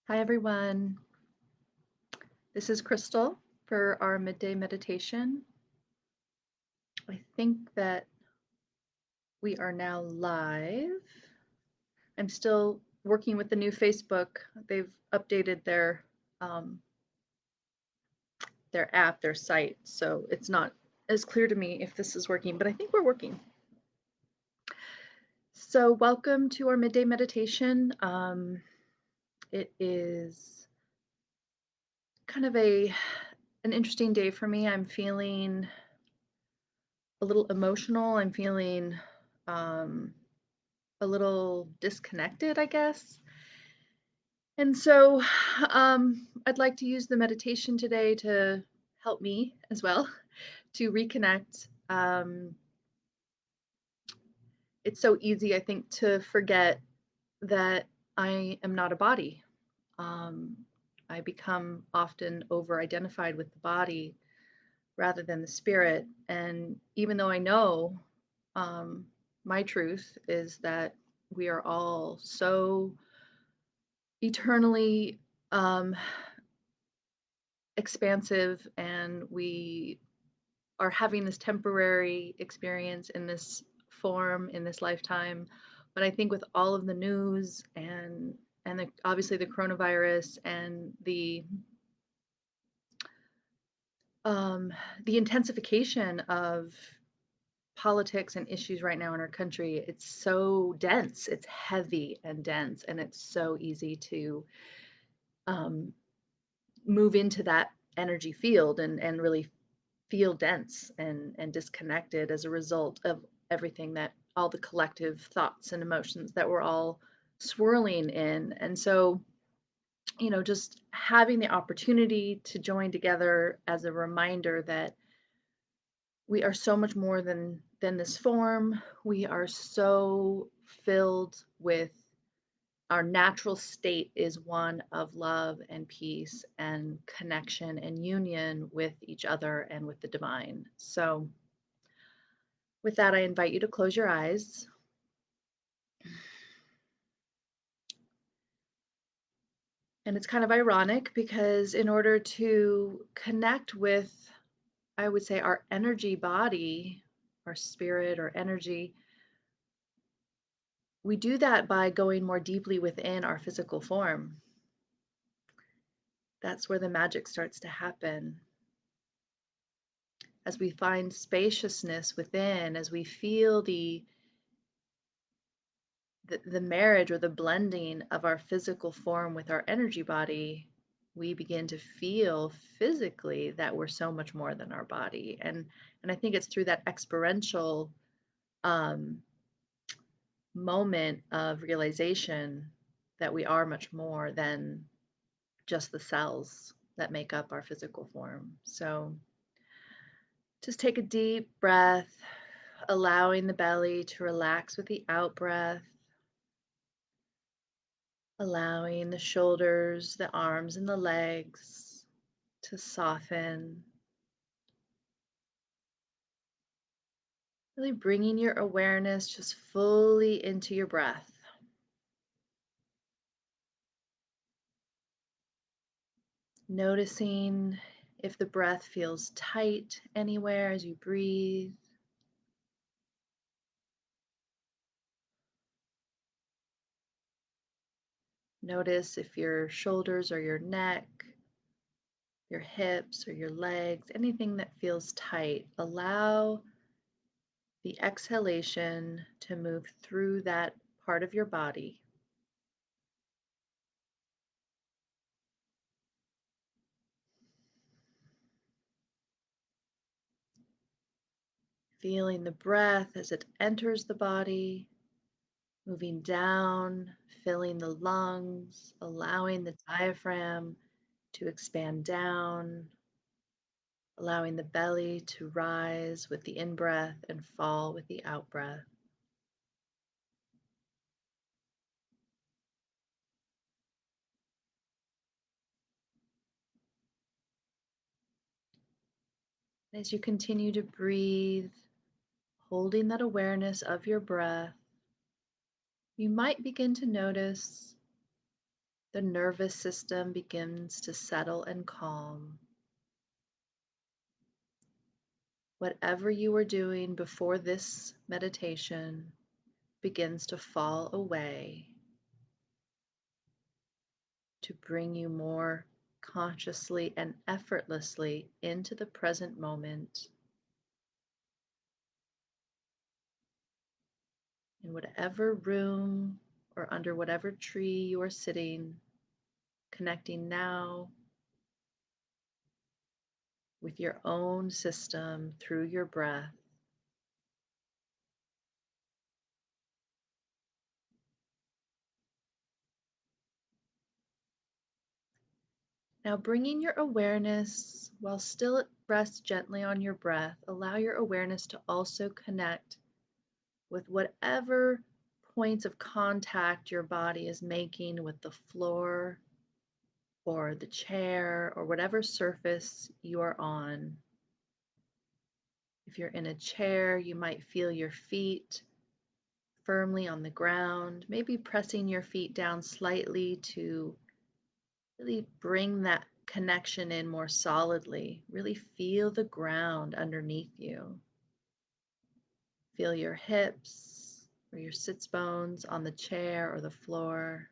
Hi, everyone. This is Crystal for our midday meditation. I think that we are now live. I'm still working with the new Facebook. They've updated um, their app, their site, so it's not as clear to me if this is working, but I think we're working. So, welcome to our midday meditation. It is kind of an interesting day for me. I'm feeling a little emotional. I'm feeling um, a little disconnected, I guess. And so I'd like to use the meditation today to help me as well to reconnect. It's so easy, I think, to forget that I am not a body. Um, I become often over identified with the body rather than the spirit. And even though I know um, my truth is that we are all so eternally um, expansive and we are having this temporary experience in this form in this lifetime. But I think with all of the news and obviously the coronavirus and um, the intensification of politics and issues right now in our country, it's so dense, it's heavy and dense, and it's so easy to um, move into that energy field and really feel dense and disconnected as a result of everything that all the collective thoughts and emotions that we're all swirling in. And so, just having the opportunity to join together as a reminder that we are so much more than this form. We are so filled with our natural state is one of love and peace and connection and union with each other and with the divine. So, with that, I invite you to close your eyes. And it's kind of ironic because, in order to connect with, I would say, our energy body, our spirit or energy, we do that by going more deeply within our physical form. That's where the magic starts to happen. As we find spaciousness within, as we feel the marriage or the blending of our physical form with our energy body, we begin to feel physically that we're so much more than our body. And I think it's through that experiential um, moment of realization that we are much more than just the cells that make up our physical form. So just take a deep breath, allowing the belly to relax with the out breath, allowing the shoulders, the arms, and the legs to soften. Really bringing your awareness just fully into your breath. Noticing if the breath feels tight anywhere as you breathe. Notice if your shoulders or your neck, your hips or your legs, anything that feels tight. Allow the exhalation to move through that part of your body. Feeling the breath as it enters the body, moving down, filling the lungs, allowing the diaphragm to expand down, allowing the belly to rise with the in breath and fall with the out breath. As you continue to breathe, holding that awareness of your breath, you might begin to notice The nervous system begins to settle and calm. Whatever you were doing before this meditation begins to fall away to bring you more consciously and effortlessly into the present moment in whatever room or under whatever tree you are sitting, connecting now with your own system through your breath. Now, bringing your awareness, while still it rests gently on your breath, allow your awareness to also connect with whatever points of contact your body is making with the floor or the chair or whatever surface you are on. If you're in a chair, you might feel your feet firmly on the ground, maybe pressing your feet down slightly to really bring that connection in more solidly. Really feel the ground underneath you. Feel your hips or your sits bones on the chair or the floor.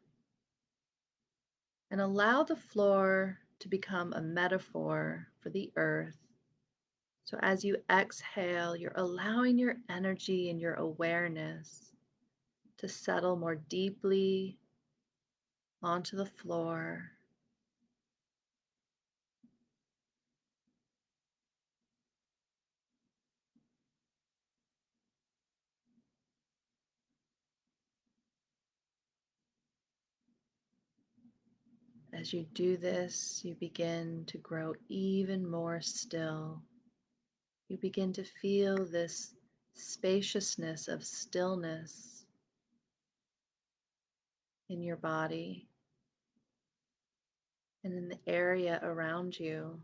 And allow the floor to become a metaphor for the earth. So as you exhale, you're allowing your energy and your awareness to settle more deeply onto the floor. As you do this, you begin to grow even more still. You begin to feel this spaciousness of stillness in your body and in the area around you.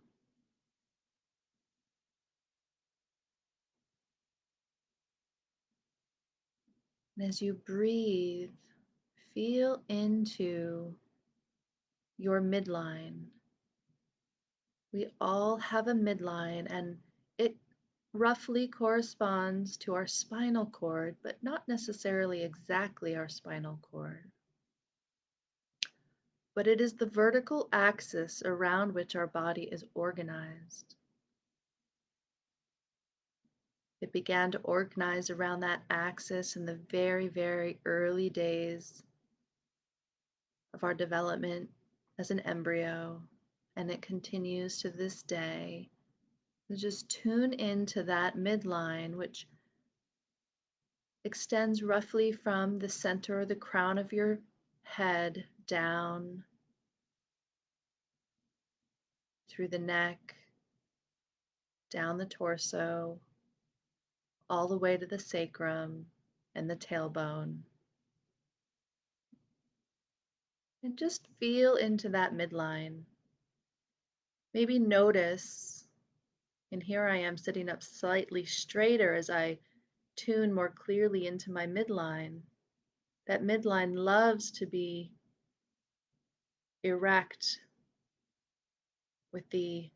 And as you breathe, feel into your midline. We all have a midline, and it roughly corresponds to our spinal cord, but not necessarily exactly our spinal cord. But it is the vertical axis around which our body is organized. It began to organize around that axis in the very, very early days of our development as an embryo, and it continues to this day. So just tune into that midline, which extends roughly from the center or the crown of your head down through the neck, down the torso, all the way to the sacrum and the tailbone. And just feel into that midline. Maybe notice, and here I am sitting up slightly straighter as I tune more clearly into my midline. That midline loves to be erect with the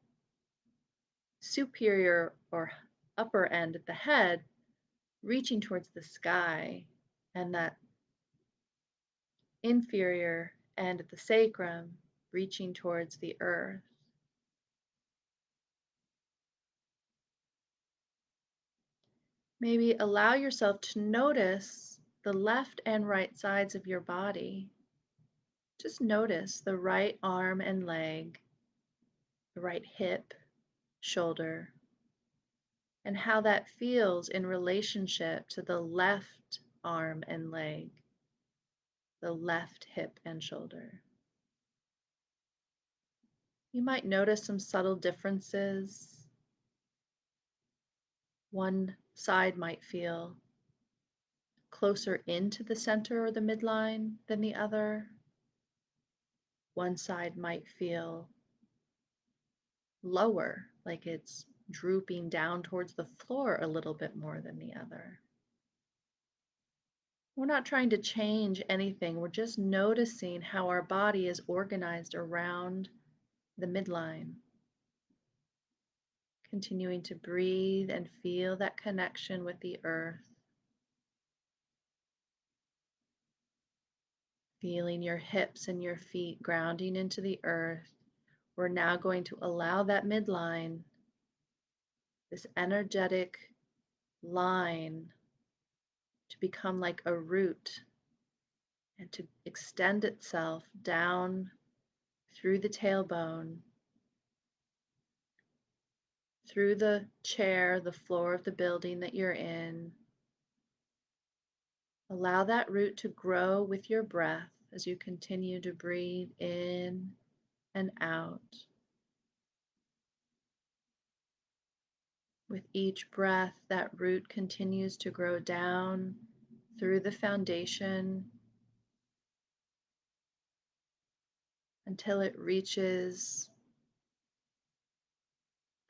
superior or upper end at the head reaching towards the sky, and that inferior end at the sacrum reaching towards the earth. Maybe allow yourself to notice the left and right sides of your body. Just notice the right arm and leg, the right hip, shoulder, and how that feels in relationship to the left arm and leg, the left hip and shoulder. You might notice some subtle differences. One side might feel closer into the center or the midline than the other. One side might feel lower, like it's drooping down towards the floor a little bit more than the other. We're not trying to change anything. We're just noticing how our body is organized around the midline. Continuing to breathe and feel that connection with the earth. Feeling your hips and your feet grounding into the earth. We're now going to allow that midline, this energetic line, to become like a root and to extend itself down through the tailbone, through the chair, the floor of the building that you're in. Allow that root to grow with your breath as you continue to breathe in and out. With each breath, that root continues to grow down through the foundation until it reaches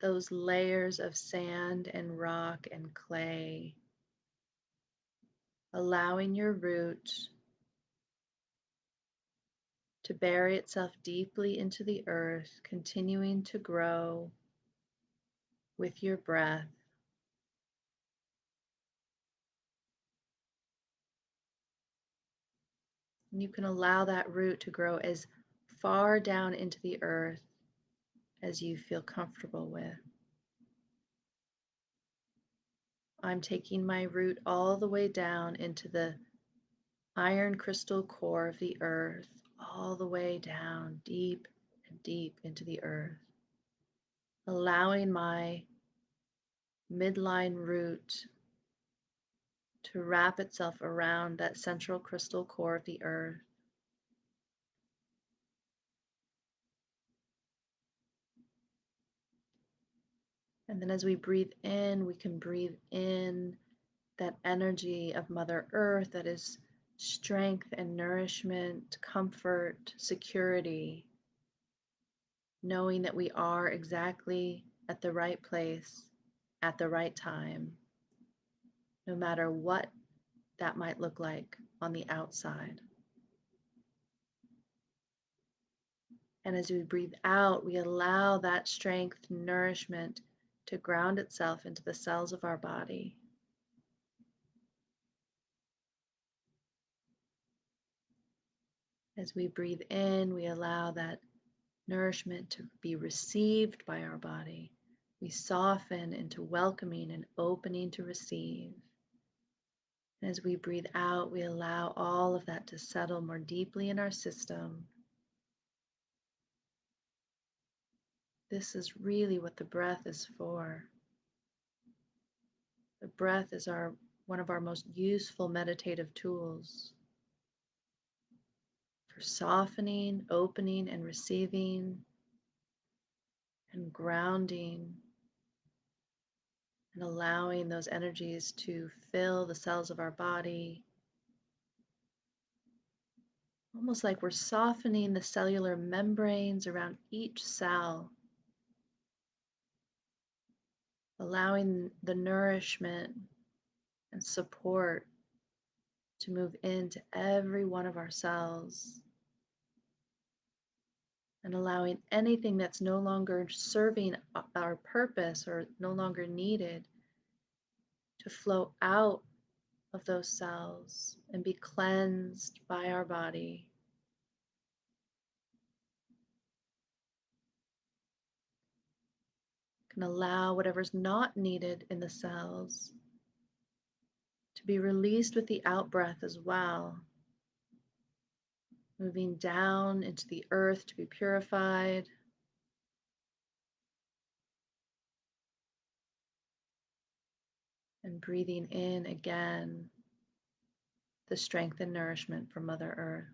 those layers of sand and rock and clay, allowing your root to bury itself deeply into the earth, continuing to grow with your breath. And you can allow that root to grow as far down into the earth as you feel comfortable with. I'm taking my root all the way down into the iron crystal core of the earth, all the way down, deep and deep into the earth, allowing my midline root to wrap itself around that central crystal core of the earth. And then as we breathe in, we can breathe in that energy of Mother Earth that is strength and nourishment, comfort, security, knowing that we are exactly at the right place at the right time, no matter what that might look like on the outside. And as we breathe out, we allow that strength, nourishment to ground itself into the cells of our body. As we breathe in, we allow that nourishment to be received by our body. We soften into welcoming and opening to receive. And as we breathe out, we allow all of that to settle more deeply in our system. This is really what the breath is for. The breath is one of our most useful meditative tools for softening, opening, and receiving, and grounding, and allowing those energies to fill the cells of our body, almost like we're softening the cellular membranes around each cell, allowing the nourishment and support to move into every one of our cells, and allowing anything that's no longer serving our purpose or no longer needed to flow out of those cells and be cleansed by our body. Can allow whatever's not needed in the cells to be released with the out breath as well, moving down into the earth to be purified, and breathing in again the strength and nourishment from Mother Earth.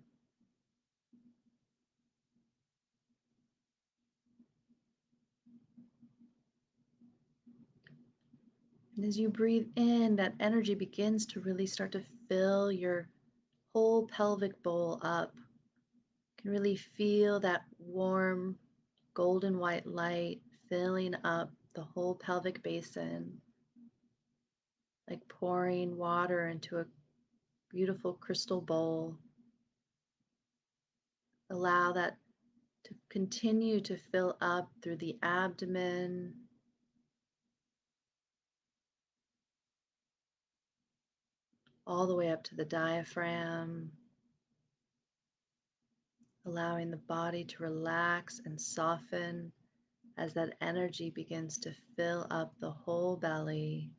And as you breathe in, that energy begins to really start to fill your whole pelvic bowl up. You can really feel that warm golden white light filling up the whole pelvic basin, like pouring water into a beautiful crystal bowl. Allow that to continue to fill up through the abdomen, all the way up to the diaphragm, allowing the body to relax and soften as that energy begins to fill up the whole belly.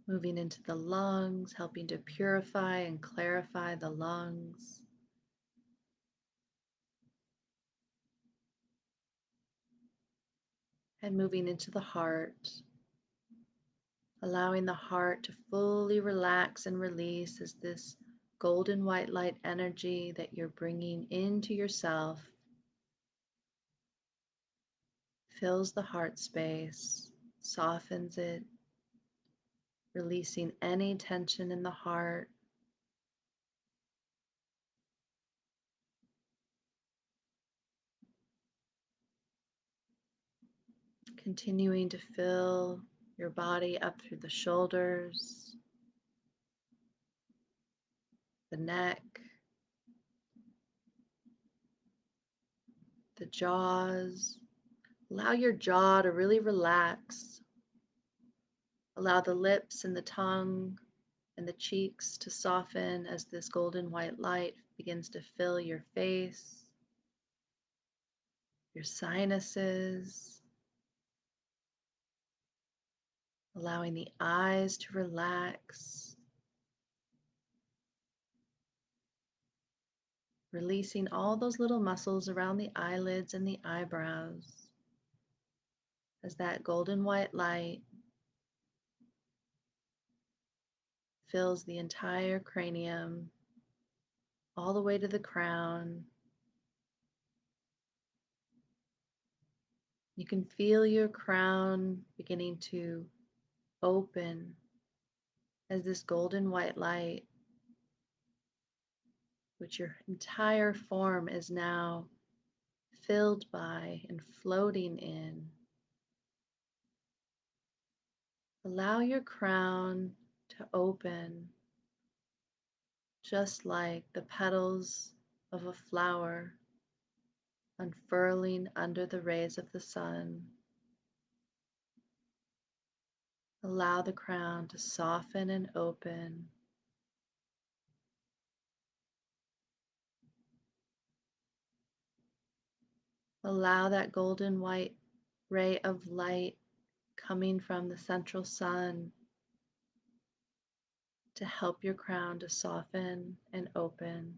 Moving into the lungs, helping to purify and clarify the lungs. And moving into the heart, allowing the heart to fully relax and release as this golden white light energy that you're bringing into yourself fills the heart space, softens it, releasing any tension in the heart. Continuing to fill your body up through the shoulders, the neck, the jaws. Allow your jaw to really relax. Allow the lips and the tongue and the cheeks to soften as this golden white light begins to fill your face, your sinuses, allowing the eyes to relax, releasing all those little muscles around the eyelids and the eyebrows as that golden white light fills the entire cranium all the way to the crown. You can feel your crown beginning to open as this golden white light, which your entire form is now filled by and floating in. Allow your crown to open just like the petals of a flower unfurling under the rays of the sun. Allow the crown to soften and open. Allow that golden white ray of light coming from the central sun to help your crown to soften and open.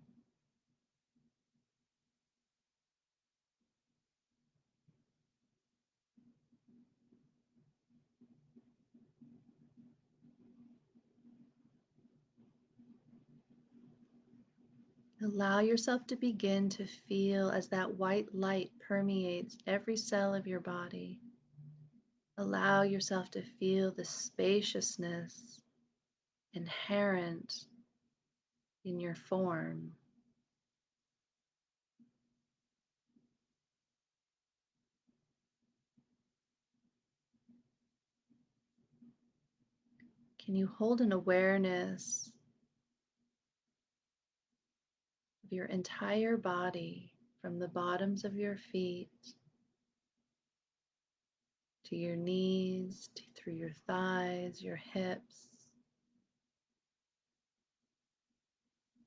Allow yourself to begin to feel as that white light permeates every cell of your body. Allow yourself to feel the spaciousness inherent in your form. Can you hold an awareness of your entire body from the bottoms of your feet to your knees, through your thighs, your hips,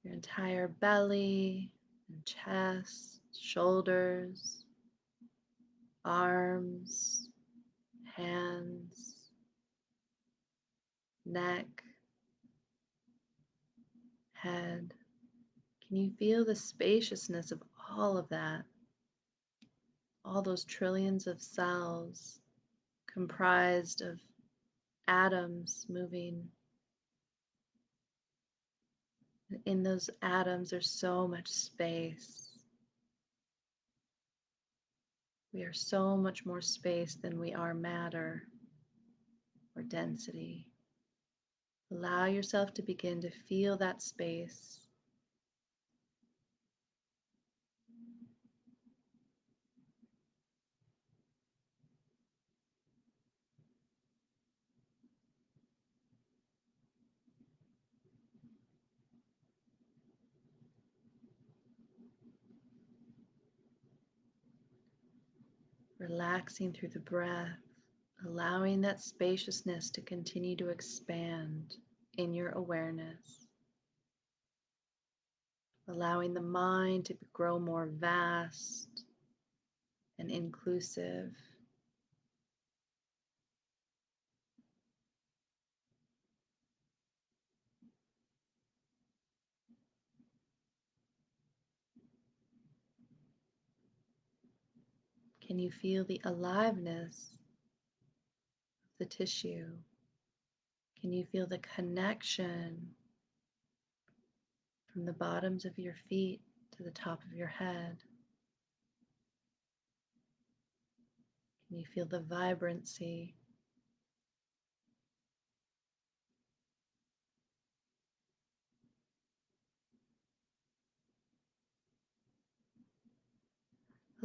your entire belly and chest, shoulders, arms, hands, neck, head. Can you feel the spaciousness of all of that? All those trillions of cells comprised of atoms moving. In those atoms, there's so much space. We are so much more space than we are matter or density. Allow yourself to begin to feel that space. relaxing through the breath, allowing that spaciousness to continue to expand in your awareness, allowing the mind to grow more vast and inclusive. Can you feel the aliveness of the tissue? Can you feel the connection from the bottoms of your feet to the top of your head? Can you feel the vibrancy?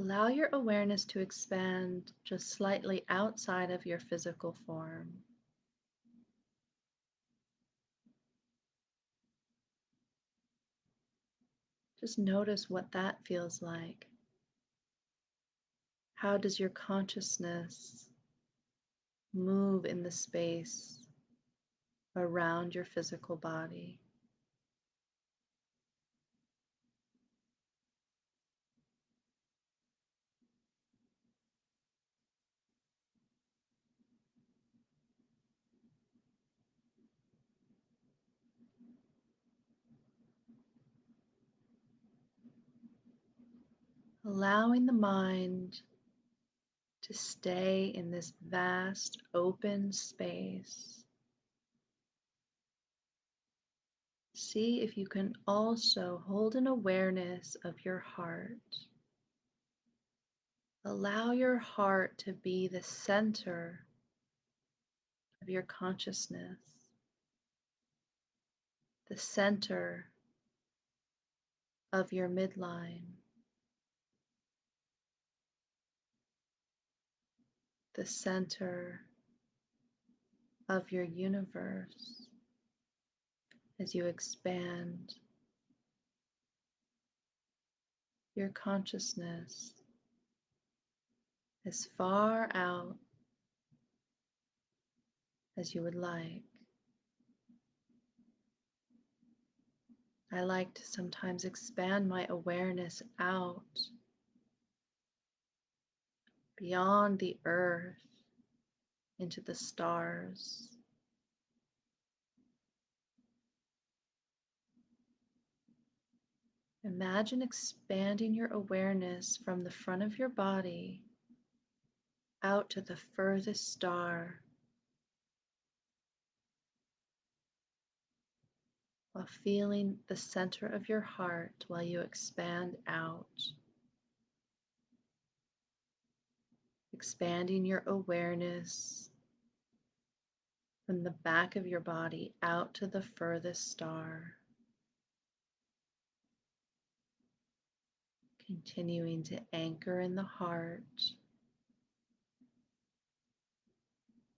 Allow your awareness to expand just slightly outside of your physical form. Just notice what that feels like. How does your consciousness move in the space around your physical body? Allowing the mind to stay in this vast open space. See if you can also hold an awareness of your heart. Allow your heart to be the center of your consciousness, the center of your midline, the center of your universe as you expand your consciousness as far out as you would like. I like to sometimes expand my awareness out beyond the earth into the stars. Imagine expanding your awareness from the front of your body out to the furthest star while feeling the center of your heart while you expand out. Expanding your awareness from the back of your body out to the furthest star. Continuing to anchor in the heart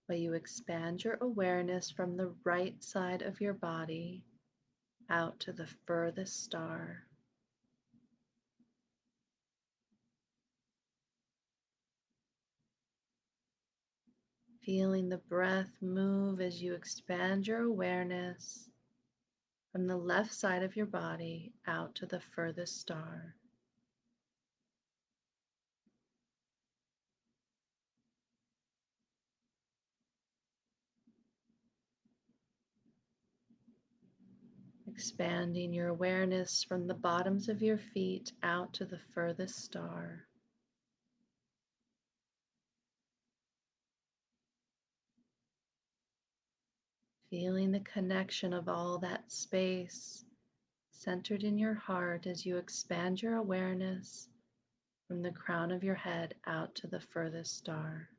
while you expand your awareness from the right side of your body out to the furthest star. Feeling the breath move as you expand your awareness from the left side of your body out to the furthest star. Expanding your awareness from the bottoms of your feet out to the furthest star. Feeling the connection of all that space centered in your heart as you expand your awareness from the crown of your head out to the furthest star.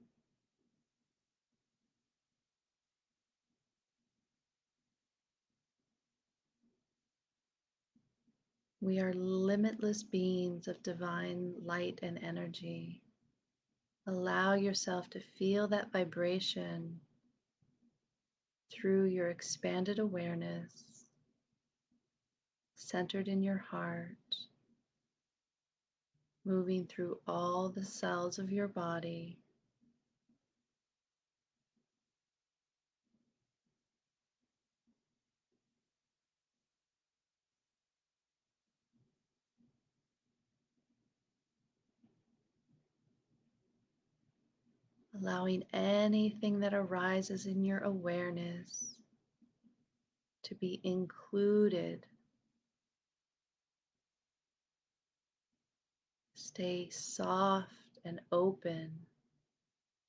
We are limitless beings of divine light and energy. Allow yourself to feel that vibration through your expanded awareness, centered in your heart. moving through all the cells of your body, allowing anything that arises in your awareness to be included. Stay soft and open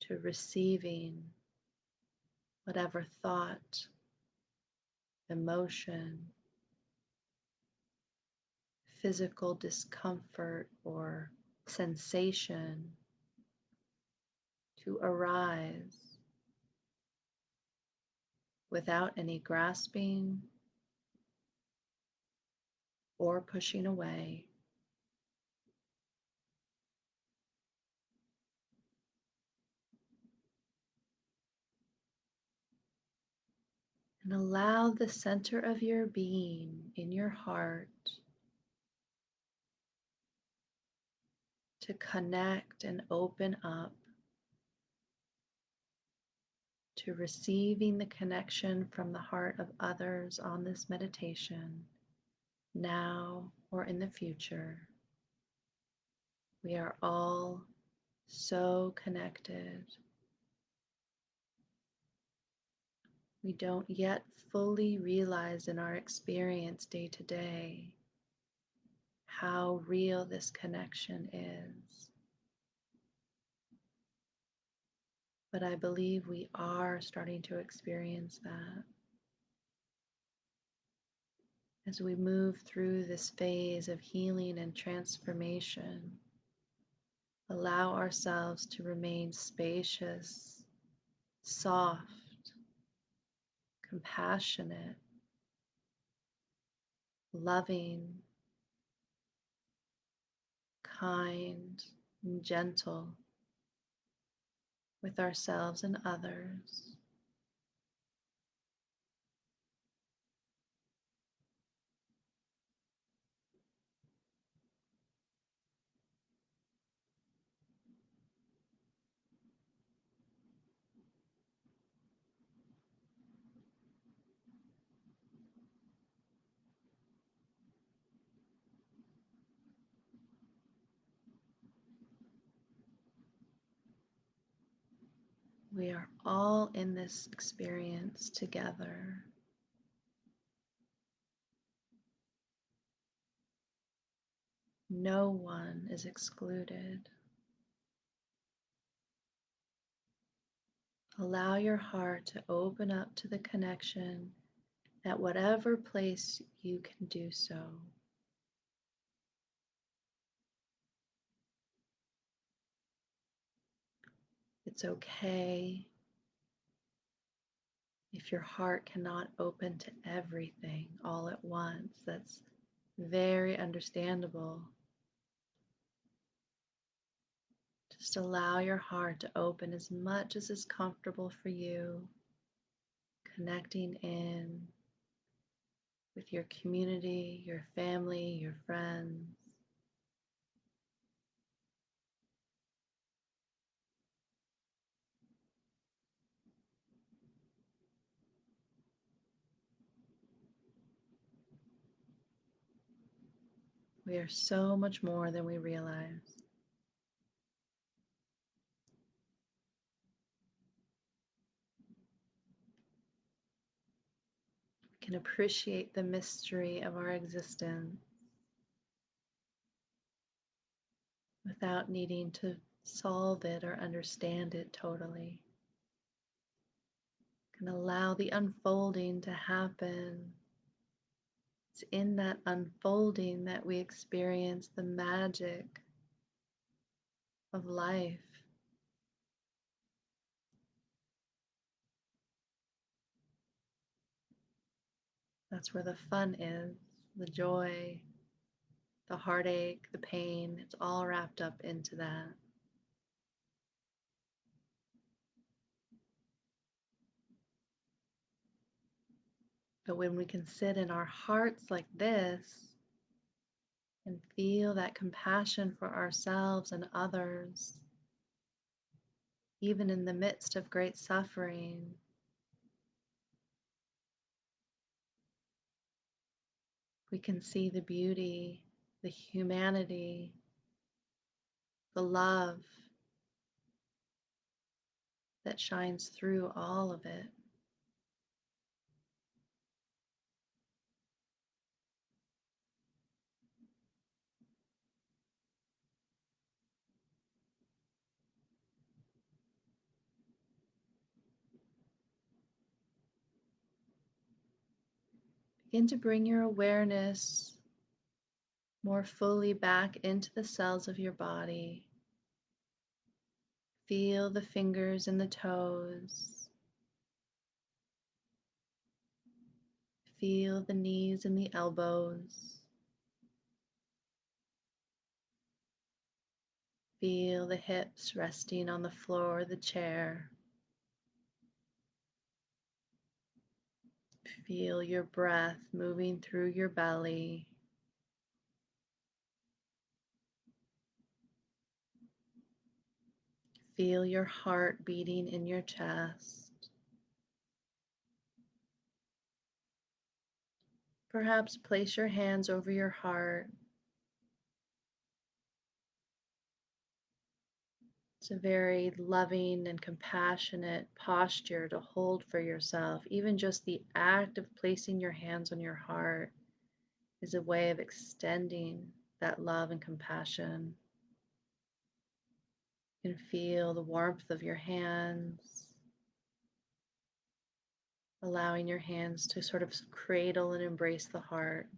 to receiving whatever thought, emotion, physical discomfort, or sensation to arise without any grasping or pushing away. And allow the center of your being in your heart to connect and open up to receiving the connection from the heart of others on this meditation, now or in the future. We are all so connected. We don't yet fully realize in our experience day to day how real this connection is. But I believe we are starting to experience that as we move through this phase of healing and transformation. Allow ourselves to remain spacious, soft, compassionate, loving, kind, and gentle with ourselves and others. We are all in this experience together. No one is excluded. Allow your heart to open up to the connection at whatever place you can do so. It's okay if your heart cannot open to everything all at once. That's very understandable. Just allow your heart to open as much as is comfortable for you, connecting in with your community, your family, your friends. We are so much more than we realize. We can appreciate the mystery of our existence without needing to solve it or understand it totally. Can allow the unfolding to happen. It's in that unfolding that we experience the magic of life. That's where the fun is, the joy, the heartache, the pain. It's all wrapped up into that. But when we can sit in our hearts like this, and feel that compassion for ourselves and others, even in the midst of great suffering. We can see the beauty, the humanity, the love that shines through all of it. Begin to bring your awareness more fully back into the cells of your body. Feel the fingers and the toes. Feel the knees and the elbows. Feel the hips resting on the floor or the chair. Feel your breath moving through your belly. Feel your heart beating in your chest. Perhaps place your hands over your heart. It's a very loving and compassionate posture to hold for yourself. Even just the act of placing your hands on your heart is a way of extending that love and compassion. You can feel the warmth of your hands, allowing your hands to sort of cradle and embrace the heart.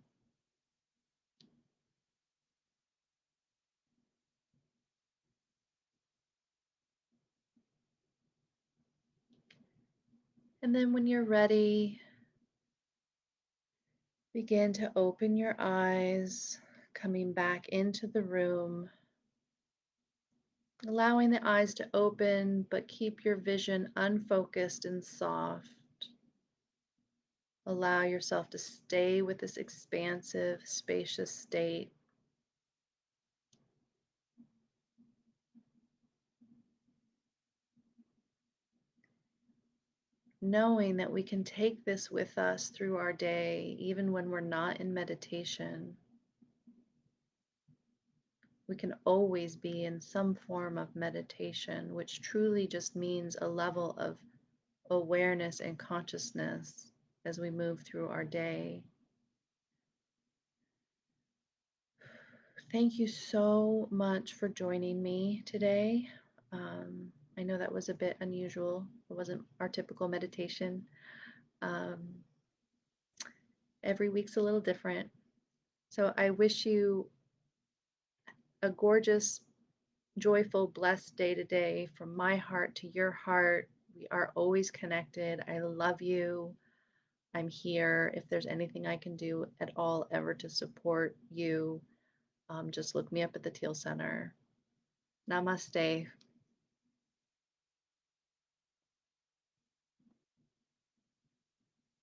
And then when you're ready, begin to open your eyes, coming back into the room, allowing the eyes to open, but keep your vision unfocused and soft. Allow yourself to stay with this expansive, spacious state. Knowing that we can take this with us through our day, even when we're not in meditation. We can always be in some form of meditation, which truly just means a level of awareness and consciousness as we move through our day. Thank you so much for joining me today. I know that was a bit unusual. It wasn't our typical meditation. Um, every week's a little different. So I wish you a gorgeous, joyful, blessed day today from my heart to your heart. We are always connected. I love you. I'm here. If there's anything I can do at all ever to support you, just look me up at the Teal Center. Namaste.